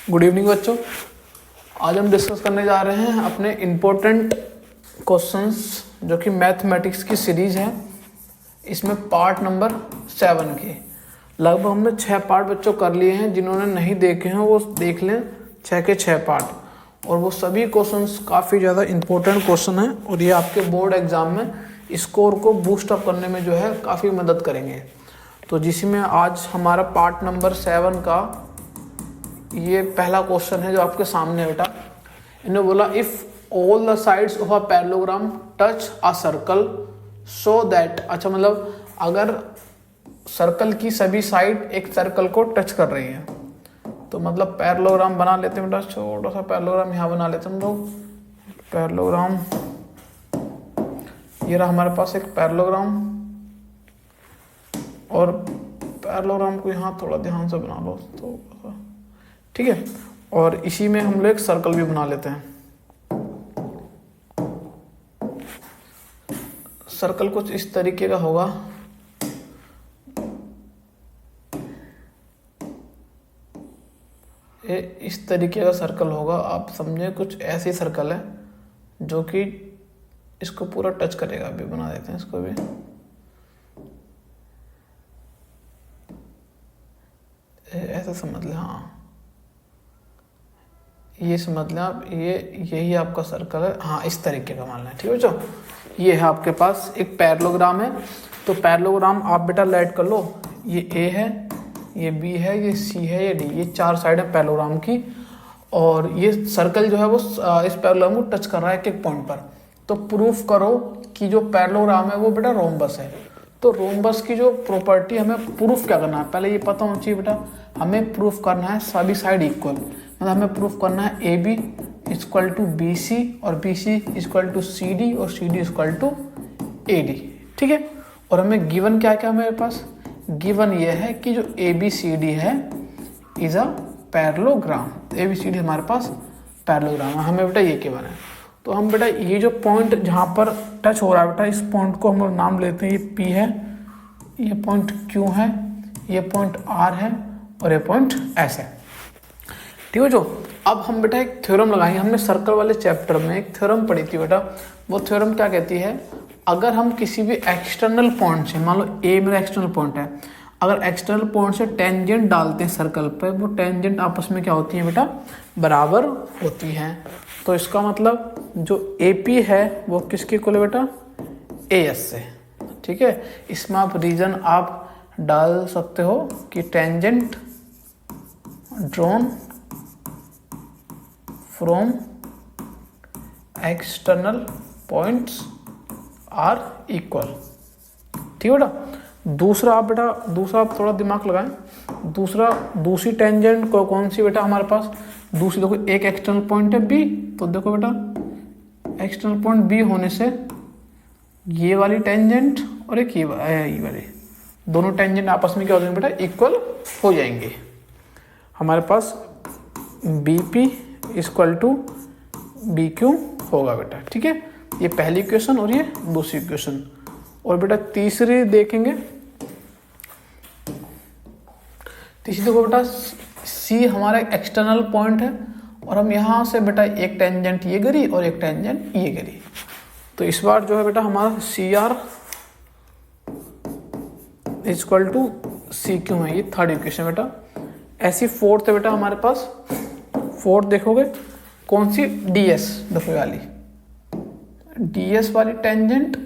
Good evening बच्चों। आज हम डिस्कस करने जा रहे हैं अपने इम्पोर्टेंट क्वेश्चंस जो कि मैथमेटिक्स की सीरीज है। इसमें पार्ट नंबर 7 के लगभग हमने 6 पार्ट बच्चों कर लिए हैं। जिन्होंने नहीं देखे हैं वो देख लें 6 के 6 पार्ट। और वो सभी क्वेश्चंस काफ़ी ज़्यादा इम्पोर्टेंट क्वेश्चन हैं और ये आपके बोर्ड एग्जाम में स्कोर को बूस्ट अप करने में जो है काफ़ी मदद करेंगे। तो जिसमें आज हमारा पार्ट नंबर 7 का ये पहला क्वेश्चन है जो आपके सामने बेटा। इन्होंने बोला if all the sides of a parallelogram touch a circle so that, अच्छा मतलब अगर सर्कल की सभी साइड एक सर्कल को टच कर रही है तो मतलब पैरेललोग्राम बना लेते हैं बेटा। छोटा सा पैरेललोग्राम यहाँ बना लेते हैं हम लोग। पैरेललोग्राम ये रहा हमारे पास एक पैरेललोग्राम, और पैरेललोग्राम को यहाँ थोड़ा ध्यान से बना लो तो ठीक है। और इसी में हम लोग एक सर्कल भी बना लेते हैं। सर्कल कुछ इस तरीके का होगा। ये इस तरीके का सर्कल होगा, आप समझे कुछ ऐसी सर्कल है जो कि इसको पूरा टच करेगा। अभी बना देते हैं इसको भी। ऐसा समझ लें, हाँ ये समझ लें आप, ये यही आपका सर्कल है। हाँ इस तरीके का मान लें, ठीक है बच्चों। ये है आपके पास एक पैरेललोग्राम है। तो पैरेललोग्राम आप बेटा लेट कर लो। ये ए है, ये बी है, ये सी है, ये डी, ये 4 साइड है पैरेललोग्राम की। और ये सर्कल जो है वो इस पैरेललोग्राम को टच कर रहा है एक एक पॉइंट पर। तो प्रूफ करो कि जो पैरेललोग्राम है वो बेटा रोम्बस है। तो रोम्बस की जो प्रॉपर्टी हमें प्रूफ क्या करना है, पहले ये पता होना चाहिए बेटा। हमें प्रूफ करना है सभी साइड इक्वल, मतलब हमें प्रूफ करना है A B equal to B C और B C equal to C D और C D equal to A D, ठीक है। और हमें गिवन क्या क्या हमारे पास गिवन ये है कि जो ए बी सी डी है is a parallelogram. A B C D हमारे पास पैरेललोग्राम है, हमें बेटा ये गिवन है। तो हम बेटा ये जो पॉइंट जहाँ पर टच हो रहा है बेटा, इस पॉइंट को हम लोग नाम लेते हैं। ये पी है, ये पॉइंट क्यू है, ये पॉइंट आर है और ये पॉइंट एस है, ठीक है जो। अब हम बेटा एक थ्योरम लगाएंगे। हमने सर्कल वाले चैप्टर में एक थ्योरम पढ़ी थी बेटा। वो थ्योरम क्या कहती है, अगर हम किसी भी एक्सटर्नल पॉइंट से, मान लो ए मेरा एक्सटर्नल पॉइंट है, अगर एक्सटर्नल पॉइंट से टेंजेंट डालते हैं सर्कल पर, वो टेंजेंट आपस में क्या होती है बेटा, बराबर होती हैं। तो इसका मतलब जो ए पी है वो किसके इक्वल है बेटा, ए एस से, ठीक है। इसमें आप रीजन आप डाल सकते हो कि tangent drawn from external points are equal, ठीक है बेटा। दूसरा आप थोड़ा दिमाग लगाएं। दूसरी टेंजेंट कौन सी बेटा हमारे पास, दूसरी देखो एक एक्सटर्नल पॉइंट है बी। तो देखो बेटा एक्सटर्नल पॉइंट बी होने से ये वाली टेंजेंट और एक ये वाली, दोनों टेंजेंट आपस में क्या हो जाएंगे बेटा, इक्वल हो जाएंगे। हमारे पास B P equal to B Q होगा बेटा, ठीक है। ये पहली इक्वेशन और ये दूसरी इक्वेशन। और बेटा तीसरी देखेंगे, तीसरी देखो बेटा सी हमारा एक्सटर्नल पॉइंट है और हम यहाँ से बेटा एक टेंजेंट ये गिरी और एक टेंजेंट ये गिरी। तो इस बार जो है बेटा हमारा C R equal to C Q है, ये थर्ड इक्वेशन बेटा। ऐसी फोर्थ है बेटा हमारे पास। फोर्थ देखोगे कौन सी, डी एस, देखो वाली डी एस वाली टेंजेंट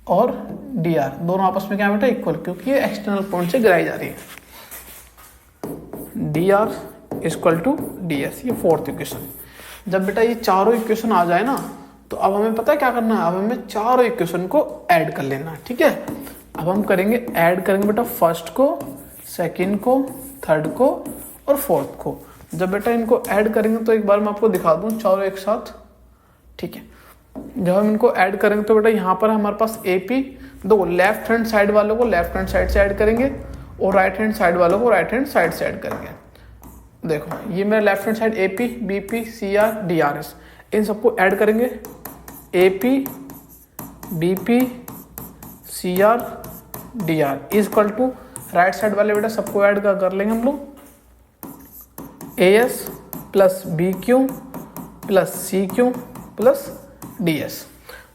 और डी आर दोनों आपस में क्या है बेटा, इक्वल, क्योंकि ये एक्सटर्नल पॉइंट से गिराई जा रही है। D R equal to D S, ये फोर्थ इक्वेशन। जब बेटा ये चारों इक्वेशन आ जाए ना, तो अब हमें पता है क्या करना है, अब हमें चारों इक्वेशन को ऐड कर लेना, ठीक है। अब हम ऐड करेंगे बेटा फर्स्ट को, सेकंड को, थर्ड को और फोर्थ को। जब बेटा इनको ऐड करेंगे तो एक बार मैं आपको दिखा दूं चारों एक साथ, ठीक है। जब हम इनको ऐड करेंगे तो बेटा यहाँ पर हमारे पास ए पी, दो लेफ्ट हैंड साइड वालों को लेफ्ट हैंड साइड से ऐड करेंगे और राइट हैंड साइड वालों को राइट हैंड साइड से ऐड करेंगे। देखो ये मेरा left hand side A P, B P, C R, D R S, इन सबको ऐड करेंगे। A P, B P, C R, D R equal to right side वाले बेटा सबको ऐड कर लेंगे हम लोग। ए S plus B Q plus C Q plus D S.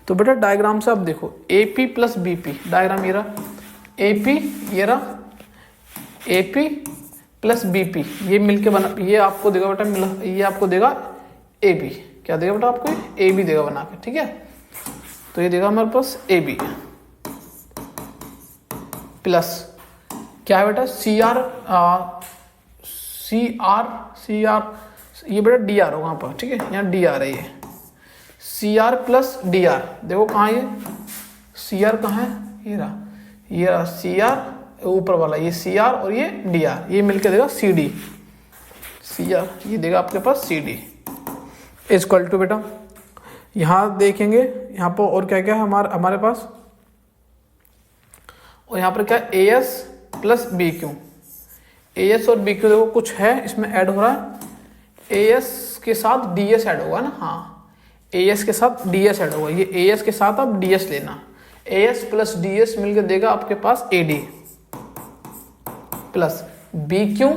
तो बेटा डायग्राम से आप देखो A P plus B P, diagram ये रहा ए पी, ये रहा A P plus B P, ये मिलके बना, ये आपको देगा बेटा मिला, ये आपको देगा ए बी, क्या देगा बेटा आपको ए बी देगा बना के, ठीक है। तो ये देगा हमारे पास ए बी प्लस क्या है बेटा सी आर, सी आर ये बेटा डी आर होगा वहाँ पर, ठीक है, यहाँ डी आर है, ये C R plus D R, देखो कहाँ ये सी आर कहाँ है, ये रहा सी आर ऊपर वाला, ये सी आर और ये डी आर, ये मिलके देगा सी डी, सी आर ये देगा आपके पास सी डी इक्वल टू बेटा यहाँ देखेंगे यहाँ पर और क्या क्या है हमारे पास, और यहाँ पर क्या A S plus B Q, A S और बी क्यू देखो कुछ है इसमें ऐड हो रहा है, ए एस के साथ डी एस ऐड होगा ना, हाँ ए एस के साथ डी एस ऐड होगा, ये ए एस के साथ आप डी एस लेना, A S plus D S मिलकर देगा आपके पास A D plus B Q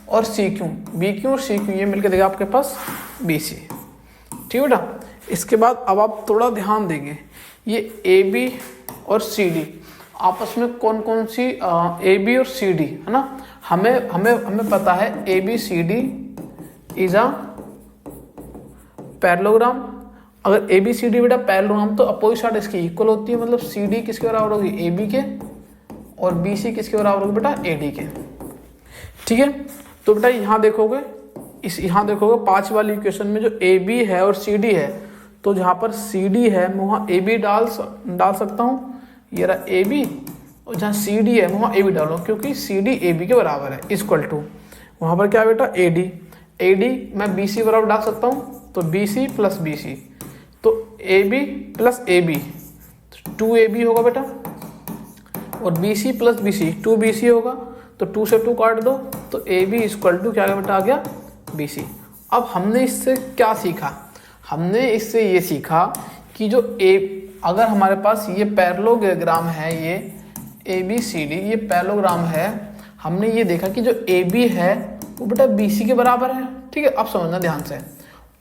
और सी क्यू, बी क्यू और सी क्यू ये मिलकर देगा आपके पास बी सी, ठीक है बेटा। इसके बाद अब आप थोड़ा ध्यान देंगे, ये ए बी और सी डी आपस में कौन कौन सी ए बी और सी डी है ना, हमें पता है A B C D is a parallelogram. अगर ए बी सी डी बेटा पैरेललोग्राम तो अपोजिट साइड इसकी इक्वल होती है, मतलब सी डी किसके बराबर होगी ए बी के और बी सी किसके बराबर होगी बेटा ए डी के, ठीक है। तो बेटा यहाँ देखोगे यहाँ देखोगे 5 वाली इक्वेशन में जो ए बी है और सी डी है, तो जहाँ पर सी डी है मैं वहाँ ए बी डाल सकता हूँ, ये रहा ए बी, और जहाँ सी डी है वहाँ ए बी डालो, क्योंकि सी डी ए बी के बराबर है इक्वल टू वहाँ पर क्या है बेटा ए डी मैं बी सी बराबर डाल सकता हूँ, तो B C plus B C, तो A B plus A B 2ab होगा बेटा, और B C plus B C 2bc होगा, तो 2 से 2 काट दो, तो ए बी इक्वल टू क्या आ गया बेटा आ गया बी सी। अब हमने इससे क्या सीखा, हमने इससे ये सीखा कि जो अगर हमारे पास ये पैरेललोग्राम है, ये ए बी सी डी ये पैरेललोग्राम है, हमने ये देखा कि जो ए बी है वो बेटा बी सी के बराबर है, ठीक है। अब समझना ध्यान से,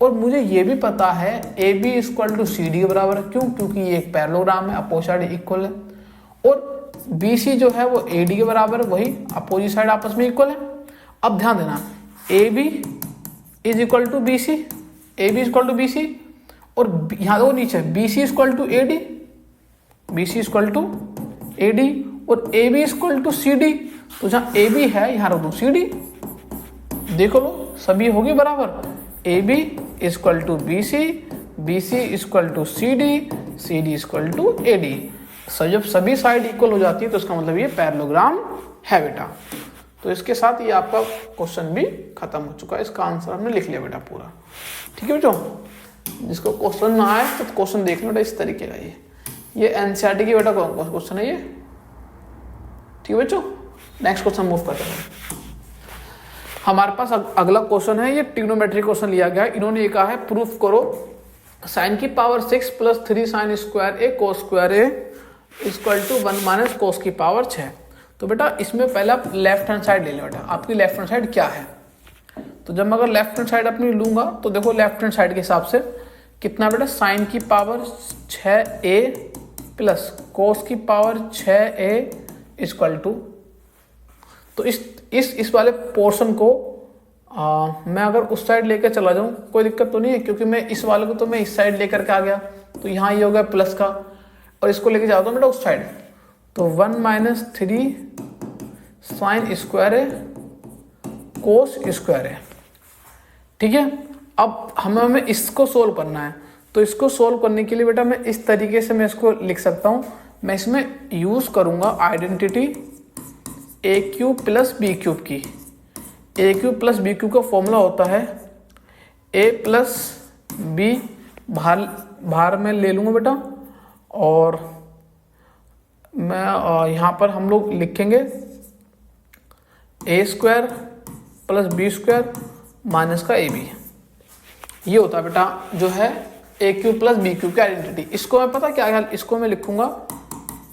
और मुझे ये भी पता है A B equal to C D के बराबर है, क्यों, क्योंकि ये एक पैरेललोग्राम है, अपोजिट साइड इक्वल है, और बी सी जो है वो ए डी के बराबर है, वही अपोजिट साइड आपस में इक्वल है। अब ध्यान देना A B is equal to B C, A B equal to B C, और यहाँ वो नीचे B C equal to A D, B C equal to A D, और A B equal to C D, तो जहाँ A B है यहाँ रख दो सी डी, देखो लो सभी होगी बराबर, A B equal to B C equal to C D equal to A D. जब सभी साइड इक्वल हो जाती है तो इसका मतलब ये पैरेललोग्राम है बेटा। तो इसके साथ ये आपका क्वेश्चन भी खत्म हो चुका है, इसका आंसर हमने लिख लिया बेटा पूरा, ठीक है बच्चों। जिसको क्वेश्चन ना आए तो क्वेश्चन देख लो बेटा इस तरीके का, ये एनसीईआरटी की बेटा क्वेश्चन है ये, ठीक है बच्चों। नेक्स्ट क्वेश्चन मूव करते हैं। हमारे पास अगला क्वेश्चन है, ये ट्रिग्नोमेट्री क्वेश्चन लिया गया है। इन्होंने ये कहा है प्रूफ करो साइन की power 6 plus 3 sine square A cos square A equal to 1 minus cos की पावर 6। तो बेटा इसमें पहले आप लेफ्ट हैंड साइड ले लो बेटा, आपकी लेफ्ट हैंड साइड क्या है। तो जब मैं अगर लेफ्ट हैंड साइड अपनी लूंगा तो देखो लेफ्ट हैंड साइड के हिसाब से कितना बेटा, साइन की पावर 6a प्लस कोस की पावर 6a इक्वल टू, तो इस वाले पोर्शन को मैं अगर उस साइड लेकर चला जाऊं कोई दिक्कत तो नहीं है, क्योंकि मैं इस वाले को तो मैं इस साइड लेकर के आ गया, तो यहाँ ये हो गया प्लस का, और इसको लेके जाता हूँ बेटा उस साइड, तो 1 माइनस 3 साइन स्क्वायर है कोस स्क्वायर है, ठीक है। अब हमें इसको सोल्व करना है, तो इसको सोल्व करने के लिए बेटा मैं इस तरीके से मैं इसको लिख सकता हूँ। मैं इसमें यूज करूंगा आइडेंटिटी ए क्यूब प्लस बी क्यूब की। ए क्यूब प्लस बी क्यूब का फॉर्मूला होता है ए प्लस बी, बाहर में ले लूँगा बेटा, और मैं यहाँ पर हम लोग लिखेंगे A square plus B square minus का ए बी। ये होता है बेटा जो है A cube plus B cube की आइडेंटिटी। इसको मैं पता क्या है, इसको मैं लिखूंगा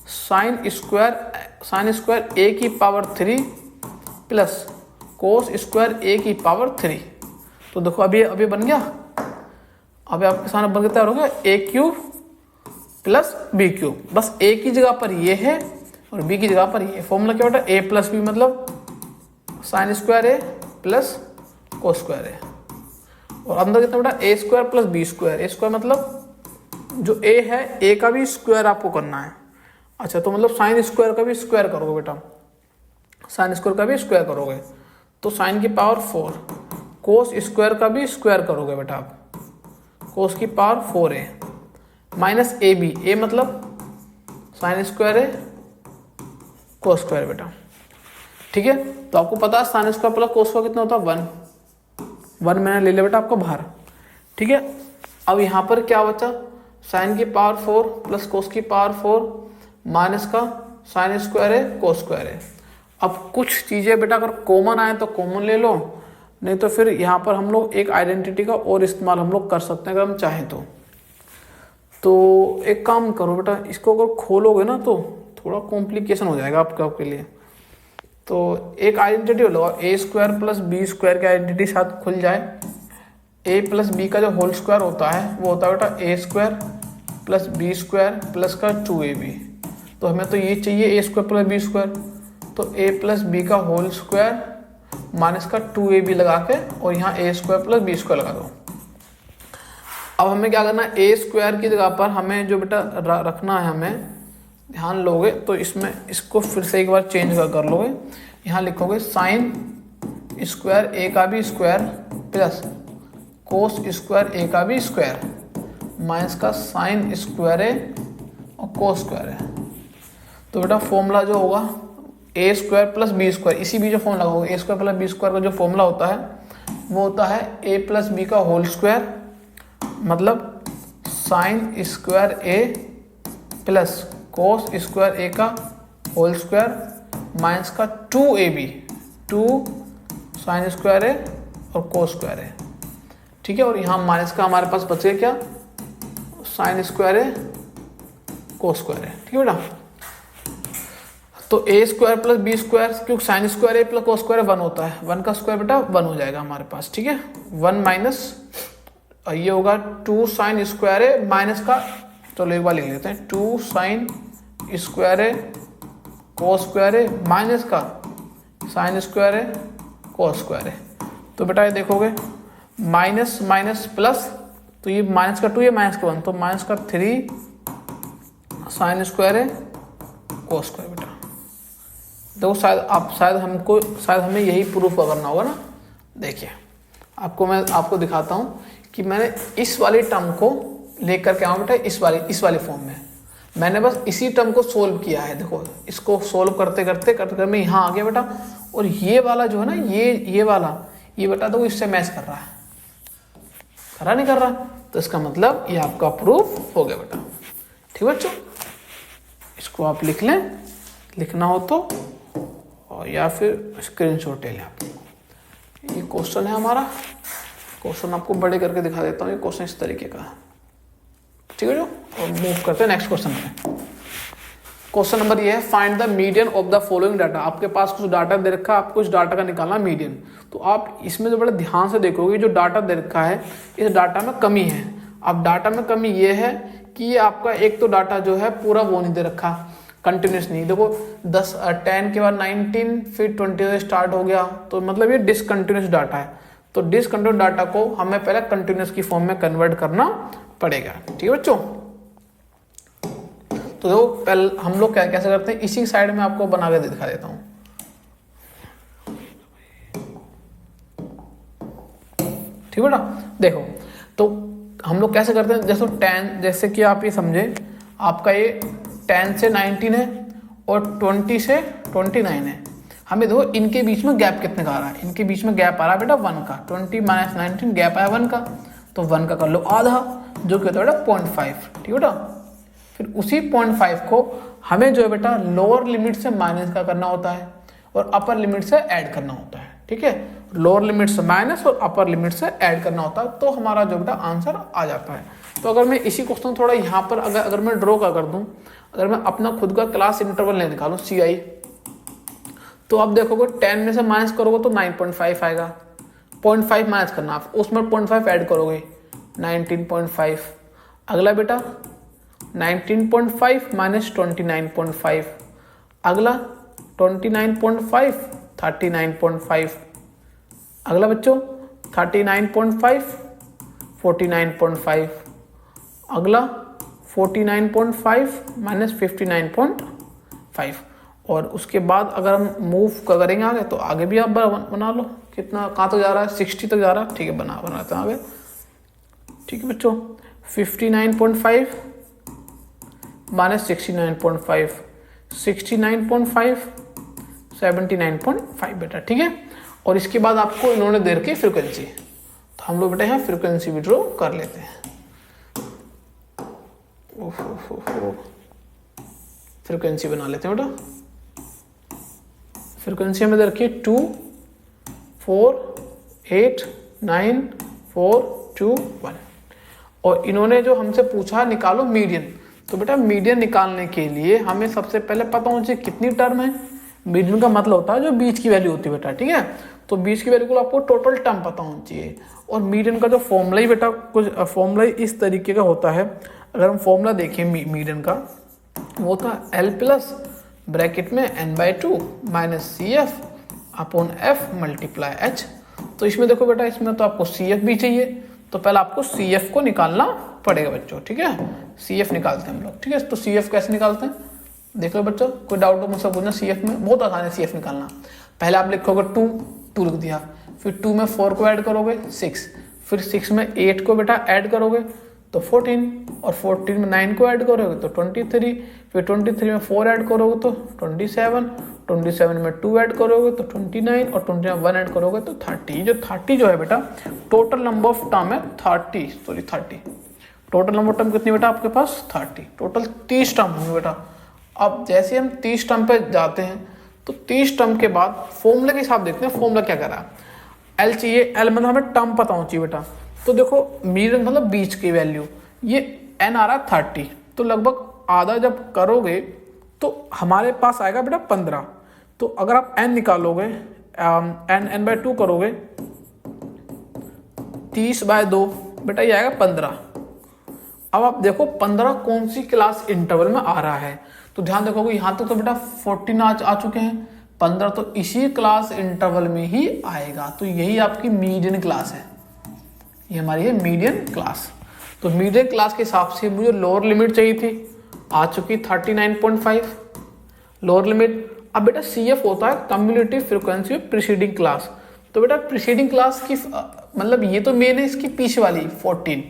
साइन स्क्वायर ए की पावर 3 प्लस कोस स्क्वायर ए की पावर 3। तो देखो अभी बन गया, अभी आपके सामने बन के तैयार हो गया ए क्यूब प्लस बी क्यूब। बस ए की जगह पर ये है और बी की जगह पर ये। फॉर्मूला क्या बेटा, ए प्लस बी मतलब साइन स्क्वायर ए प्लस कोस स्क्वायर ए, और अंदर कितना बेटा A square plus B square. A square मतलब जो ए है ए का भी स्क्वायर आपको करना है। अच्छा तो मतलब साइन स्क्वायर का भी स्क्वायर करोगे बेटा, साइन स्क्वायर का भी स्क्वायर करोगे तो साइन की पावर 4, कोस स्क्वायर का भी स्क्वायर करोगे बेटा आप, कोस की power 4a minus A B. A मतलब साइन स्क्वायर है कोस स्क्वायर बेटा, ठीक है। तो आपको पता है sine square plus cos square कितना होता है 1 मैंने ले लिया बेटा आपका बाहर, ठीक है। अब यहाँ पर क्या बचा, साइन की पावर 4 प्लस कोस की पावर 4 माइनस का साइन स्क्वायर है कोस स्क्वायर है। अब कुछ चीज़ें बेटा अगर कॉमन आए तो कॉमन ले लो, नहीं तो फिर यहाँ पर हम लोग एक आइडेंटिटी का और इस्तेमाल हम लोग कर सकते हैं अगर हम चाहें तो एक काम करो बेटा, इसको अगर खोलोगे ना तो थोड़ा कॉम्प्लिकेशन हो जाएगा आपके लिए। तो एक आइडेंटिटी लगाओ, ए स्क्वायर प्लस बी स्क्वायर की आइडेंटिटी साथ खुल जाए। ए प्लस बी का जो होल स्क्वायर होता है वो होता है बेटा A square plus B square plus का 2ab। तो हमें तो ये चाहिए A square plus B square, तो ए प्लस बी का होल स्क्वायर माइनस का 2ab लगा के और यहाँ A square plus B square लगा दो। अब हमें क्या करना है, ए स्क्वायर की जगह पर हमें जो बेटा रखना है, हमें ध्यान लोगे तो इसमें इसको फिर से एक बार चेंज कर लोगे। यहाँ लिखोगे साइन स्क्वायर ए का भी स्क्वायर प्लस कोस स्क्वायर ए का भी स्क्वायर माइनस का साइन स्क्वायर ए और कोस स्क्वायर है। तो बेटा फॉर्मूला जो होगा ए स्क्वायर प्लस बी स्क्वायर, इसी बीच में फॉर्मूला होगा। ए स्क्वायर प्लस बी स्क्वायर का जो फॉर्मूला होता है वो होता है ए प्लस बी का होल स्क्वायर मतलब साइन स्क्वायर ए प्लस कोस स्क्वायर ए का होल स्क्वायर माइनस का 2ab, 2 साइन स्क्वायर ए और कोस स्क्वायर ए, ठीक है। और यहाँ माइनस का हमारे पास बचे क्या, sign square A cos square है, ठीक है बेटा। तो ए स्क्वायर प्लस बी स्क्वायर, क्योंकि साइन स्क्वायर ए प्लस कोस स्क्वायर 1 होता है, 1 का स्क्वायर बेटा 1 हो जाएगा हमारे पास, ठीक है। 1 माइनस ये होगा 2 साइन स्क्वायर ए माइनस का, चलो एक बार लिख लेते हैं, 2 sign square A cos square A minus का sign square A cos square ए। तो बेटा ये देखोगे माइनस माइनस प्लस, तो ये माइनस का 2 ये माइनस का 1, तो माइनस का 3 साइन स्क्वायर है कोस स्क्वायर बेटा। देखो शायद हमें यही प्रूफ करना होगा ना। देखिए मैं आपको दिखाता हूँ कि मैंने इस वाली टर्म को लेकर के आऊँ बेटा, इस वाले फॉर्म में मैंने बस इसी टर्म को सोल्व किया है। देखो इसको सोल्व करते करते मैं यहाँ आ गया बेटा, और ये वाला जो है ना ये वाला ये बेटा देखो इससे मैच कर रहा है, खरा नहीं कर रहा, तो इसका मतलब ये आपका प्रूफ हो गया बेटा, ठीक है बच्चों। इसको आप लिख लें, लिखना हो तो, और या फिर स्क्रीनशॉट ले लें आप। ये क्वेश्चन है हमारा, क्वेश्चन आपको बड़े करके दिखा देता हूँ। ये क्वेश्चन इस तरीके का है, ठीक है जो। और मूव करते हैं नेक्स्ट क्वेश्चन में। क्वेश्चन नंबर ये है, find the median of the following data. आपके पास कुछ डाटा दे रखा है, आपको इस डाटा का निकालना मीडियन। तो आप इसमें जो बड़े ध्यान से देखोगे, जो डाटा दे रखा है इस डाटा में कमी है। अब डाटा में कमी ये है कि ये आपका एक तो डाटा जो है पूरा वो नहीं दे रखा, कंटिन्यूस नहीं। देखो 10 के बाद 19 फिर 20 से स्टार्ट हो गया, तो मतलब ये डिसकंटिन्यूस डाटा है। तो डिसकंटिन्यूस डाटा को हमें पहले कंटिन्यूस की फॉर्म में कन्वर्ट करना पड़ेगा, ठीक है बच्चों। तो देखो पहले हम लोग कैसे करते हैं, इसी साइड में आपको बना के दिखा देता हूं, ठीक है बेटा। देखो तो हम लोग कैसे करते हैं, जैसे कि आप ये समझे, आपका ये 10 से 19 है और 20 से 29 है। हमें देखो इनके बीच में गैप कितने का आ रहा है, इनके बीच में गैप आ रहा है बेटा 1 का। 20 माइनस 19 गैप आया 1 का, तो 1 का कर लो आधा, जो कि होता है बेटा 0.5, ठीक है बेटा। फिर उसी 0.5 को हमें जो है बेटा लोअर लिमिट से माइनस का करना होता है और अपर लिमिट से ऐड करना होता है, ठीक है। लोअर लिमिट से माइनस और अपर लिमिट से ऐड करना होता है, तो हमारा जो बेटा आंसर आ जाता है। तो अगर मैं इसी क्वेश्चन थोड़ा यहाँ पर अगर मैं ड्रॉ कर दूं, अगर मैं अपना खुद का क्लास इंटरवल ले निकालूं CI, तो आप देखोगे 10 में से माइनस करोगे तो 9.5 आएगा, 0.5 माइनस करना, आप उसमें 0.5 ऐड करोगे 19.5। अगला बेटा 19.5 माइनस 29.5, अगला 29.5 39.5, अगला बच्चों 39.5 49.5, अगला 49.5 माइनस 59.5। और उसके बाद अगर हम मूव करेंगे आगे तो आगे भी आप बना लो, कितना कहाँ तक जा रहा है, 60 तक जा रहा है, ठीक है बनाते हैं आगे। ठीक है बच्चों 59.5 माइनस 69.5, 69.5 79.5 बेटा, ठीक है। और इसके बाद आपको इन्होंने दे रखी फ्रीक्वेंसी, तो हम लोग बेटा यहाँ फ्रीक्वेंसी विड्रॉ कर लेते हैं। फ्रीक्वेंसी बना लेते हैं बेटा। फ्रीक्वेंसी हमें दे रखी है 2 4 8 9 4 2 1। और इन्होंने जो हमसे पूछा निकालो मीडियन, तो बेटा मीडियन निकालने के लिए हमें सबसे पहले पता होना चाहिए कितनी टर्म है। मीडियन का मतलब होता है जो बीच की वैल्यू होती है बेटा, ठीक है। तो बीच की वैल्यू को आपको टोटल टर्म पता होना चाहिए। और मीडियन का जो फॉर्मूला ही बेटा कुछ फॉर्मूला इस तरीके का होता है। अगर हम फॉर्मूला देखें मीडियन का, वो था L प्लस ब्रैकेट में n/2 minus CF upon F multiply H। तो इसमें देखो बेटा, इसमें तो आपको CF भी चाहिए, तो पहले आपको CF को निकालना पड़ेगा बच्चों, ठीक है। CF निकालते हैं हम लोग, ठीक है। तो CF कैसे निकालते हैं देख लो बच्चों, कोई डाउट हो मुझसे पूछना। CF में बहुत आसान है CF निकालना। पहले आप लिखोगे 2 लिख दिया, फिर 2 में 4 को ऐड करोगे 6, फिर 6 में 8 को बेटा ऐड करोगे तो 14, और 14 में 9 को ऐड करोगे तो 23, फिर 23 में 4 ऐड करोगे तो 27, 27 में 2 ऐड करोगे तो 29, और 29 में 1 ऐड करोगे तो 30। जो 30 जो है बेटा टोटल नंबर ऑफ टर्म है 30। टोटल नंबर ऑफ टर्म कितनी बेटा आपके पास 30। टोटल 30 टर्म होंगे बेटा। अब जैसे हम 30 टर्म पे जाते हैं तो 30 टर्म के बाद फॉर्मूला के हिसाब देखते हैं। फॉर्मूला क्या करा, L चाहिए, L मतलब हमें टर्म पता होना चाहिए बेटा। तो देखो मीडियन मतलब बीच की वैल्यू, ये n आ रहा है 30, तो लगभग आधा जब करोगे तो हमारे पास आएगा बेटा 15। तो अगर आप n निकालोगे, n/2 करोगे 30/2 बेटा ये आएगा 15। अब आप देखो 15 कौन सी क्लास इंटरवल में आ रहा है, तो ध्यान देखोगे यहाँ तक तो बेटा 14 आ चुके हैं, 15 तो इसी क्लास इंटरवल में ही आएगा। तो यही आपकी मीडियन क्लास है, ये हमारी है मीडियन क्लास। तो मीडियन क्लास के हिसाब से मुझे लोअर लिमिट चाहिए थी, आ चुकी 39.5 लोअर लिमिट। अब बेटा CF होता है cumulative frequency of preceding class. तो बेटा प्रीसीडिंग क्लास की मतलब ये तो मेन है, इसकी पीछे वाली 14,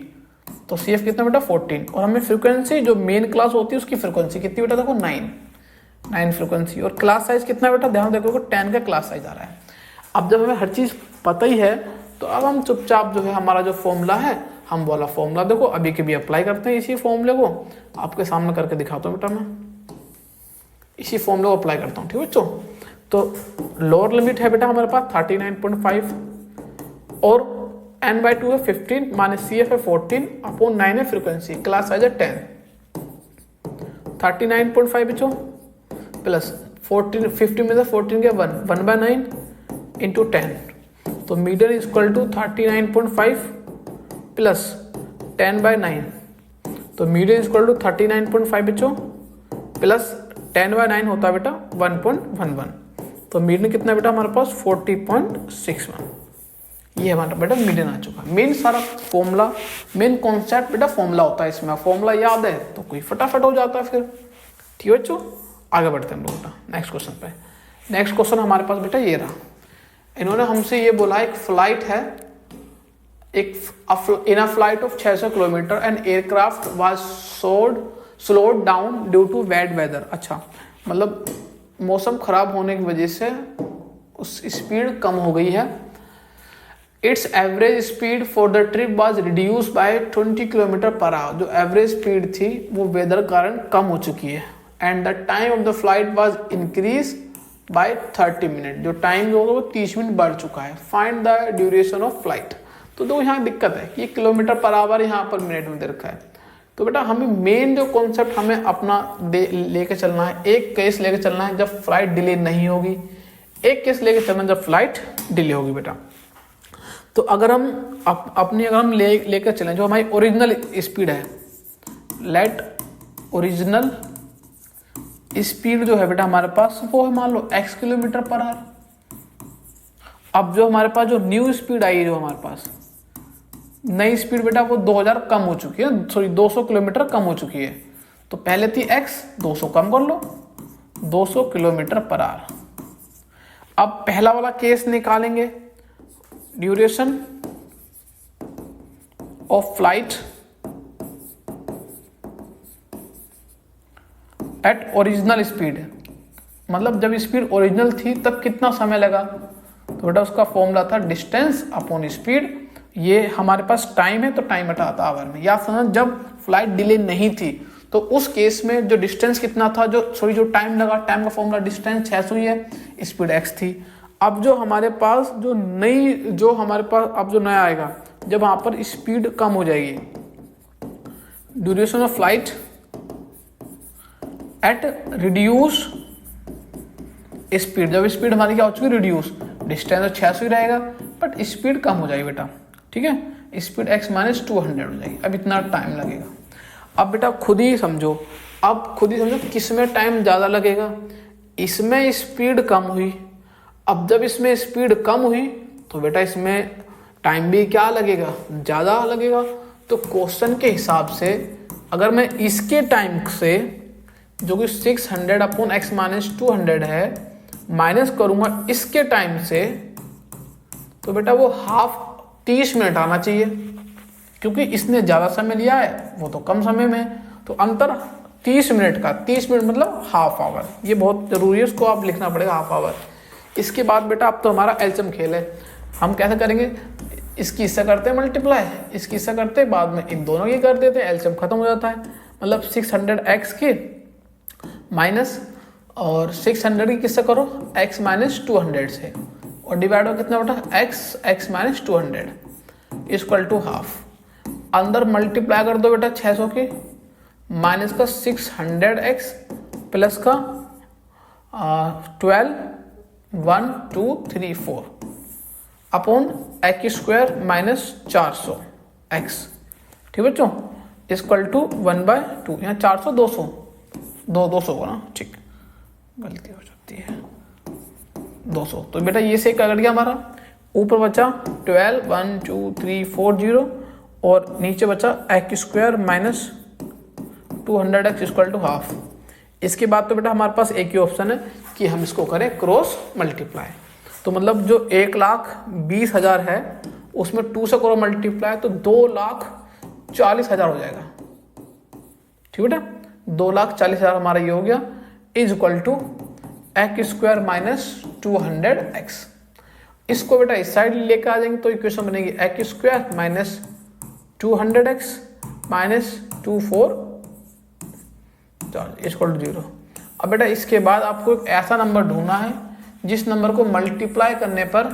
तो CF कितना बेटा 14। और हमें फ्रीक्वेंसी जो मेन क्लास होती है उसकी फ्रीक्वेंसी कितनी बेटा देखो 9 फ्रीक्वेंसी। और क्लास साइज कितना बेटा ध्यान देखो 10 का क्लास साइज आ रहा है। अब जब हमें हर चीज पता ही है तो अब हम चुपचाप जो है हमारा जो फॉर्मूला है, हम वाला फॉर्मूला देखो अभी के भी अप्लाई करते हैं। इसी फॉर्मूले को आपके सामने करके दिखाता हूँ बेटा, मैं इसी फॉर्मूले को अप्लाई करता हूँ, ठीक है बच्चों। तो लोअर लिमिट है बेटा हमारे पास 39.5 और n/2 है 15 माइनस CF है 14 अपॉन 9 है फ्रीक्वेंसी, क्लास साइज है 10। 39.5 बच्चों प्लस 14, 15 में से 14 के 1/9 इंटू 10, तो median is equal to 39.5 plus 10/9। तो मीडियन इज इक्वल टू 39.5 बच्चों प्लस 10/9 होता है बेटा 1.11। तो मीडियन कितना बेटा हमारे पास 40.61। ये हमारा बेटा मीडियन आ चुका। मेन सारा फॉर्मूला, मेन कॉन्सेप्ट बेटा फॉर्मूला होता है इसमें। फॉर्मूला याद है तो कोई फटाफट हो जाता है फिर, ठीक है बच्चों। आगे बढ़ते हैं हम लोग बेटा नेक्स्ट क्वेश्चन पे। नेक्स्ट क्वेश्चन हमारे पास बेटा ये रहा। इन्होंने हमसे ये बोला एक फ्लाइट है, in a flight of 600 kilometre and aircraft was slowed down due to bad weather. अच्छा, मतलब मौसम खराब होने की वजह से उस स्पीड कम हो गई है। It's average speed for the trip was reduce by 20 kilometre per hour. जो एवरेज स्पीड थी वो वेदर कारण कम हो चुकी है। And the time of the flight was increase by 30 minute. जो टाइम जो होगा वो 30 मिनट बढ़ चुका है। Find the duration of flight. तो दो यहाँ दिक्कत है कि किलोमीटर पर आवर यहाँ पर मिनट में दे रखा है। तो बेटा हमें मेन जो कॉन्सेप्ट हमें अपना लेके चलना है, एक केस लेके चलना है जब फ्लाइट डिले नहीं होगी, एक केस लेके चलना जब फ्लाइट डिले होगी बेटा। तो अगर हम अगर हम लेकर चलें जो हमारी ओरिजिनल स्पीड है, लेट ओरिजिनल स्पीड जो है बेटा हमारे पास वो है मान लो x किलोमीटर पर आवर। अब जो हमारे पास जो न्यू स्पीड आई है, जो हमारे पास नई स्पीड बेटा वो 2000 कम हो चुकी है, सॉरी 200 किलोमीटर कम हो चुकी है। तो पहले थी x, 200 कम कर लो, 200 किलोमीटर पर आवर। अब पहला वाला केस निकालेंगे, duration of flight eight original speed, मतलब जब स्पीड ओरिजिनल थी तब कितना समय लगा। तो बेटा उसका फॉर्मूला था डिस्टेंस अपॉन स्पीड। ये हमारे पास टाइम है तो टाइम बटा आता आवर में, या समझ जब फ्लाइट डिले नहीं थी तो उस केस में जो डिस्टेंस कितना था, जो टाइम लगा, टाइम का फॉर्मूला डिस्टेंस 600 ही है, स्पीड x थी। अब जो हमारे पास अब जो नया आएगा, जब वहां पर स्पीड कम हो जाएगी, duration of flight eight reduce speed, जब स्पीड हमारी क्या हो चुकी है रिड्यूस, डिस्टेंस तो 600 ही रहेगा बट स्पीड कम हो जाएगी बेटा, ठीक है, स्पीड x माइनस 200 हो जाएगी। अब इतना टाइम लगेगा। अब बेटा खुद ही समझो किस में टाइम ज़्यादा लगेगा, इसमें स्पीड कम हुई। अब जब इसमें स्पीड कम हुई तो बेटा इसमें टाइम भी क्या लगेगा, ज़्यादा लगेगा। तो क्वेश्चन के हिसाब से अगर मैं इसके टाइम से जो कि 600 अपॉन x माइनस 200 है माइनस करूँगा इसके टाइम से, तो बेटा वो 30 मिनट आना चाहिए, क्योंकि इसने ज़्यादा समय लिया है वो तो कम समय में, तो अंतर 30 मिनट का, 30 मिनट मतलब हाफ आवर। ये बहुत ज़रूरी है, उसको आप लिखना पड़ेगा हाफ आवर। इसके बाद बेटा अब तो हमारा एलसीएम खेल है, हम कैसे करेंगे, इसकी इससे करते हैं मल्टीप्लाई, इसकी इससे करते हैं, बाद में इन दोनों की कर देते हैं, एलसीएम खत्म हो जाता है। मतलब 600x की माइनस और 600 की किससे करो, x माइनस 200 से, और डिवाइड हो कितना बेटा x minus 200 equal to half. अंदर मल्टीप्लाई कर दो बेटा 600 की, माइनस का 600x प्लस का 12 1 2 3 4 upon x square minus 400 x, ठीक बच्चों, इक्वल टू 1/2। यहाँ 400 200 को ना, ठीक, गलती हो जाती है 200। तो बेटा ये से क्या कट गया हमारा, ऊपर बचा 12 1 2 3 4 0 और नीचे बचा x square minus 200x equal to half. इसके बाद तो बेटा हमारे पास एक ही ऑप्शन है कि हम इसको करें क्रॉस मल्टीप्लाई। तो मतलब जो 1,20,000 है उसमें 2 से करो मल्टीप्लाई तो 2,40,000 हो जाएगा, ठीक बेटा, 2,40,000 हमारा ये हो गया, is equal to x square minus 200x। इसको बेटा इस साइड लेकर आ जाएंगे तो इक्वेशन बनेगी x square minus 200x minus 24 equal to 0। अब बेटा इसके बाद आपको एक ऐसा नंबर ढूंढना है जिस नंबर को मल्टीप्लाई करने पर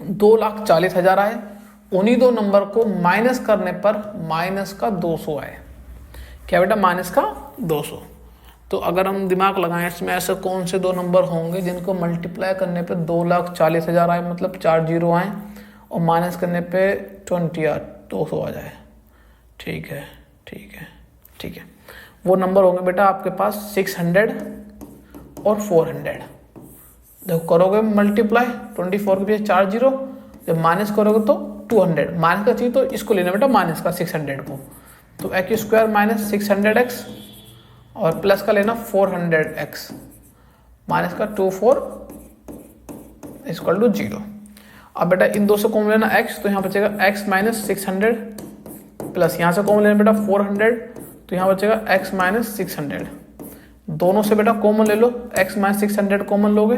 2,40,000 आए, उन्हीं दो नंबर को माइनस करने पर माइनस का 200 आए। क्या बेटा, माइनस का 200। तो अगर हम दिमाग लगाएं इसमें ऐसे कौन से दो नंबर होंगे जिनको मल्टीप्लाई करने पे 2,40,000 आए, मतलब 4 जीरो आए, और माइनस करने पे 200 आ जाए। ठीक है ठीक है ठीक है, वो नंबर होंगे बेटा आपके पास 600 और 400। जब करोगे मल्टीप्लाई 24 के पीछे 4 जीरो, जब माइनस करोगे तो 200 माइनस का चाहिए तो इसको लेना बेटा माइनस का 600 को, तो x स्क्वायर माइनस 600x और प्लस का लेना 400x माइनस का 24 इक्वल टू 0। अब बेटा इन दो से कॉमन लेना x, तो यहाँ बचेगा x माइनस 600 प्लस यहाँ से कॉमन लेना बेटा 400, तो यहाँ बचेगा x माइनस 600। दोनों से बेटा कॉमन ले लो, x माइनस 600 कॉमन लोगे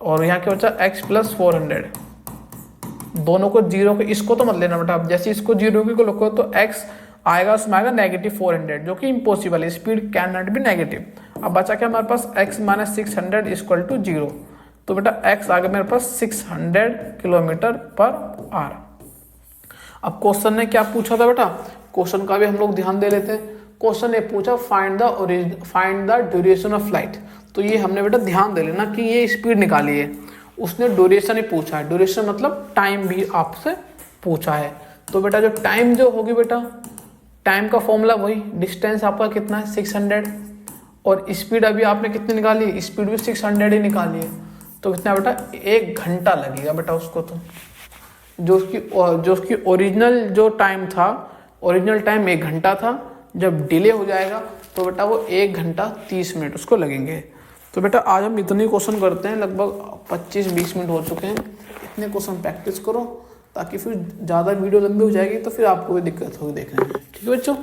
और यहाँ क्या बचा x प्लस 400। दोनों को जीरो के, इसको तो मत लेना बेटा, अब जैसे इसको जीरो को लिखो तो x आएगा, उसमें आएगा नेगेटिव 400 जो कि इम्पॉसिबल है, speed can not be negative. अब बचा क्या हमारे पास x माइनस 600 इक्वल टू 0, तो बेटा x आ गया मेरे पास 600 किलोमीटर पर आवर। अब क्वेश्चन ने क्या पूछा था बेटा, क्वेश्चन का भी हम लोग ध्यान दे लेते हैं। क्वेश्चन ने पूछा find the duration of flight, तो ये हमने बेटा ध्यान दे लेना कि ये स्पीड निकाली है, उसने ड्यूरेशन ही पूछा है, ड्यूरेशन मतलब टाइम भी आपसे पूछा है। तो बेटा जो टाइम जो होगी बेटा, टाइम का फॉर्मूला वही, डिस्टेंस आपका कितना है 600 और स्पीड अभी आपने कितनी निकाली, स्पीड भी 600 ही निकाली है। तो कितना बेटा 1 घंटा लगेगा बेटा उसको। तो जो उसकी ओरिजिनल जो टाइम था, ओरिजिनल टाइम 1 घंटा था, जब डिले हो जाएगा तो बेटा वो 1 घंटा 30 मिनट उसको लगेंगे। तो बेटा आज हम इतने क्वेश्चन करते हैं, लगभग 25-20 मिनट हो चुके हैं। इतने क्वेश्चन प्रैक्टिस करो ताकि फिर ज़्यादा वीडियो लंबी हो जाएगी तो फिर आपको भी दिक्कत होगी देखने में। ठीक है बच्चों।